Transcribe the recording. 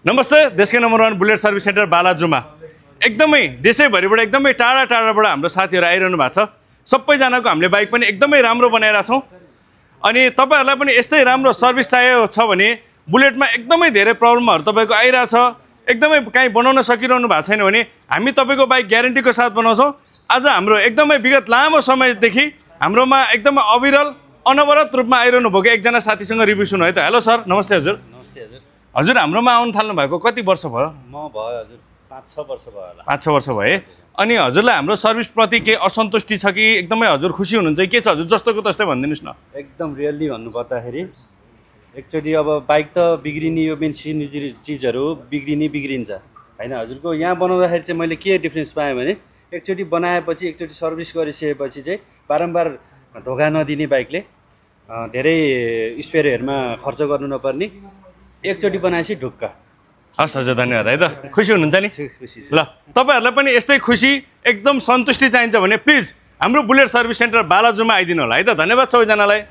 नमस्ते, देशकै number 1 bullet service centre बालाजुमा एकदमै देशैभरिबाट एकदमै टाढा टाढाबाट हाम्रो साथीहरू आइरहनु भएको छ। सबैजनाको हामीले बाइक पनि एकदमै राम्रो बनाइरहेको छौँ। अनि तपाईँहरूलाई पनि यस्तै राम्रो सर्भिस चाहिएको छ भने बुलेटमा एकदमै धेरै प्रब्लमहरू तपाईँको आइरहेछ, एकदमै कहीँ बनाउन सकिरहनु भएको छैन भने हामी तपाईँको बाइक ग्यारेन्टीको साथ बनाउँछौँ। आज हाम्रो एकदमै विगत लामो समयदेखि हाम्रोमा एकदमै अविरल अनवरत रूपमा आइरहनु भएको एकजना साथीसँग रिभ्यू सुन्नु है त। हेलो सर, नमस्ते हजुर। नमस्ते हजुर। हजुर हाम्रोमा आउनु थाल्नु भएको कति वर्ष भयो? म भयो हजुर 5-6 वर्ष भयो होला। 5-6 वर्ष भए। अनि हजुरलाई हाम्रो सर्भिसप्रति के असन्तुष्टि छ कि एकदमै हजुर खुसी हुनुहुन्छ? के छ हजुर, जस्तोको तस्तै भनिदिनुहोस् न। एकदम रियल्ली भन्नुपर्दाखेरि एकचोटि अब बाइक त बिग्रिने, यो मेन चिजहरू बिग्रिन्छ होइन। हजुरको यहाँ बनाउँदाखेरि चाहिँ मैले के डिफ्रेन्स पाएँ भने एकचोटि बनाएपछि एकचोटि सर्भिस गरिसकेपछि चाहिँ बारम्बार धोका नदिने बाइकले, धेरै स्पेयरहरूमा खर्च गर्नु नपर्ने, एकचोटि बनाएपछि ढुक्क। हस् हजुर, धन्यवाद है त। खुसी हुनुहुन्छ नि? खुसी। ल, तपाईँहरूलाई पनि यस्तै खुसी एकदम सन्तुष्टि चाहिन्छ भने प्लिज हाम्रो बुलेट सर्भिस सेन्टर बालाजुमा आइदिनु होला है त। धन्यवाद सबैजनालाई।